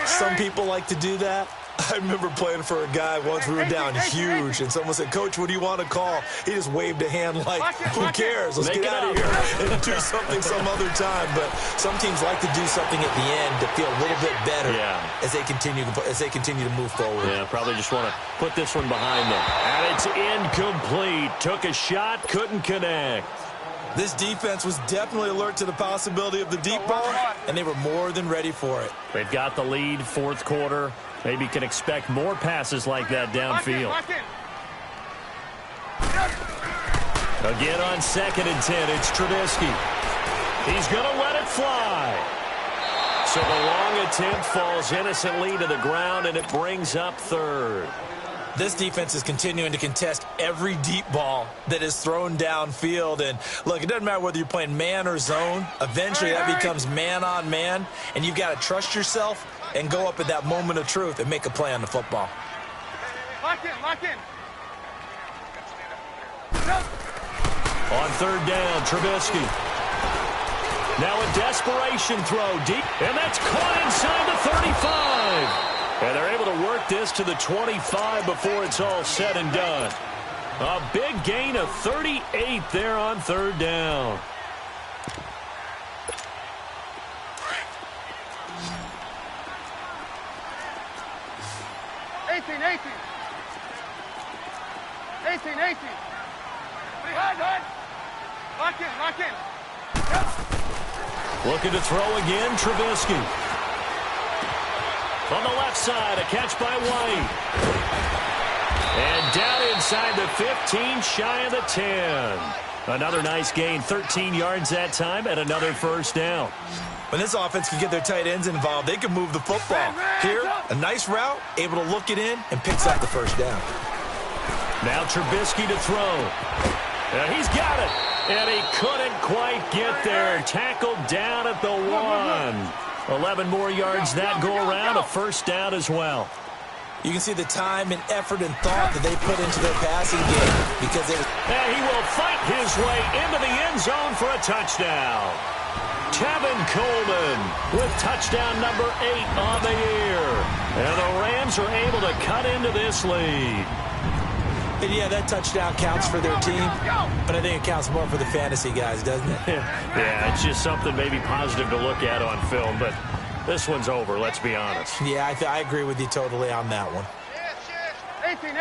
Some people like to do that. I remember playing for a guy once. We were down huge, and someone said, "Coach, what do you want to call?" He just waved a hand like, "Who cares? Let's get out of here and do something some other time." But some teams like to do something at the end to feel a little bit better as they continue to move forward. Yeah, probably just want to put this one behind them. And it's incomplete. Took a shot, couldn't connect. This defense was definitely alert to the possibility of the deep ball, and they were more than ready for it. They've got the lead, 4th quarter. Maybe can expect more passes like that downfield. Again on 2nd and 10, it's Trubisky. He's going to let it fly. So the long attempt falls innocently to the ground, and it brings up 3rd. This defense is continuing to contest every deep ball that is thrown downfield. And, look, it doesn't matter whether you're playing man or zone. Eventually that becomes man-on-man, and you've got to trust yourself and go up at that moment of truth and make a play on the football. Lock in. On 3rd down, Trubisky. Now a desperation throw deep, and that's caught inside the 35. And they're able to work this to the 25 before it's all said and done. A big gain of 38 there on 3rd down. Lock in. Looking to throw again, Trubisky. On the left side, a catch by White. And down inside the 15, shy of the 10. Another nice gain, 13 yards that time, and another 1st down. When this offense can get their tight ends involved, they can move the football. Here, a nice route, able to look it in, and picks up the 1st down. Now Trubisky to throw. And he's got it. And he couldn't quite get there. Tackled down at the 1. 11 more yards that go around, a 1st down as well. You can see the time and effort and thought that they put into their passing game because they. And he will fight his way into the end zone for a touchdown. Tevin Coleman with touchdown number 8 on the year. And the Rams are able to cut into this lead. And yeah, that touchdown counts for their team, but I think it counts more for the fantasy guys, doesn't it? Yeah, it's just something maybe positive to look at on film, but this one's over, let's be honest. Yeah, I agree with you totally on that one. 18.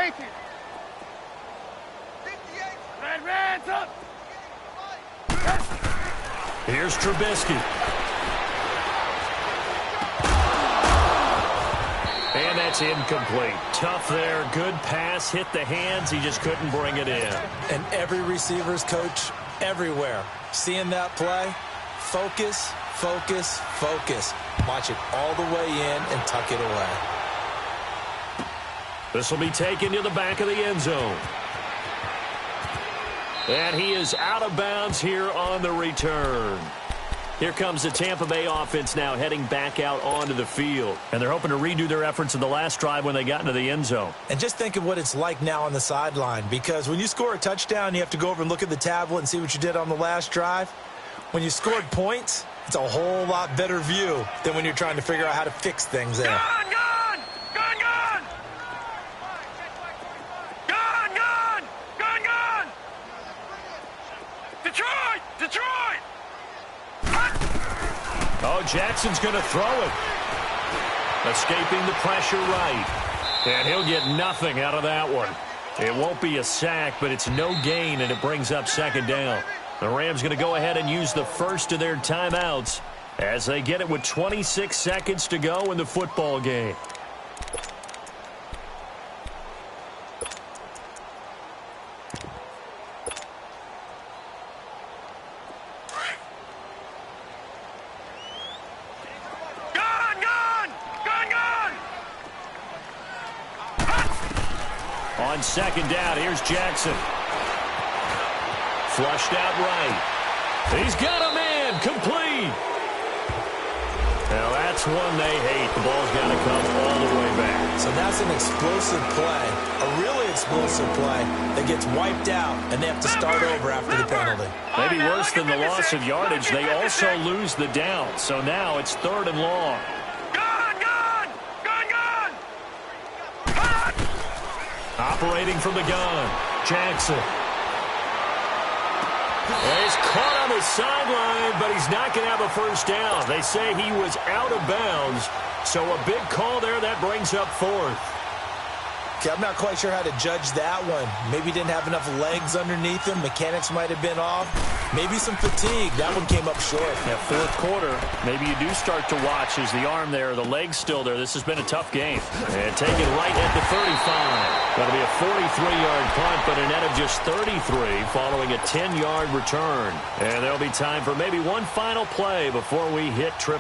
Red's up. Here's Trubisky. And that's incomplete. Tough there. Good pass. Hit the hands. He just couldn't bring it in. And every receiver's coach everywhere. Seeing that play, focus. Watch it all the way in and tuck it away. This will be taken to the back of the end zone. And he is out of bounds here on the return. Here comes the Tampa Bay offense now heading back out onto the field. And they're hoping to redo their efforts in the last drive when they got into the end zone. And just think of what it's like now on the sideline, because when you score a touchdown, you have to go over and look at the tablet and see what you did on the last drive. When you scored points, it's a whole lot better view than when you're trying to figure out how to fix things there. Gone, gone! Gone, gone! Gone, gone! Gone, gone! Detroit! Detroit! Oh, Jackson's going to throw it. Escaping the pressure right. And he'll get nothing out of that one. It won't be a sack, but it's no gain, and it brings up second down. The Rams going to go ahead and use the first of their timeouts as they get it with 26 seconds to go in the football game. On second down, here's Jackson. Flushed out right. He's got a man, complete. Now that's one they hate. The ball's got to come all the way back. So that's an explosive play, a really explosive play that gets wiped out, and they have to start over after the penalty. Maybe worse than the loss of yardage, they also lose the down. So now it's 3rd and long. Operating from the gun, Jackson. He's caught on the sideline, but he's not going to have a first down. They say he was out of bounds, so a big call there. That brings up 4th. Okay, I'm not quite sure how to judge that one. Maybe he didn't have enough legs underneath him. Mechanics might have been off. Maybe some fatigue. That one came up short. That 4th quarter, maybe you do start to watch. Is the arm there, the leg's still there? This has been a tough game. And taken right at the 35. That'll be a 43-yard punt, but a net of just 33 following a 10-yard return. And there'll be time for maybe one final play before we hit 000.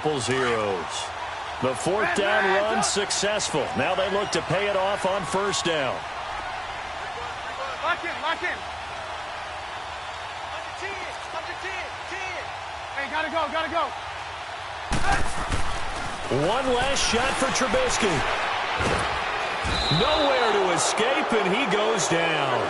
The 4th down run successful. Now they look to pay it off on 1st down. Lock in, lock in. Hey, gotta go, gotta go. One last shot for Trubisky. Nowhere to escape, and he goes down.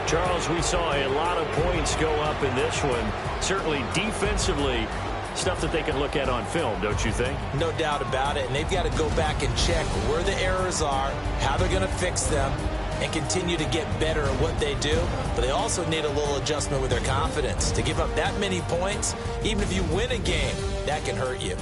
Charles, we saw a lot of points go up in this one. Certainly defensively, stuff that they can look at on film, don't you think? No doubt about it. And they've got to go back and check where the errors are, how they're going to fix them, and continue to get better at what they do. But they also need a little adjustment with their confidence. To give up that many points, even if you win a game, that can hurt you.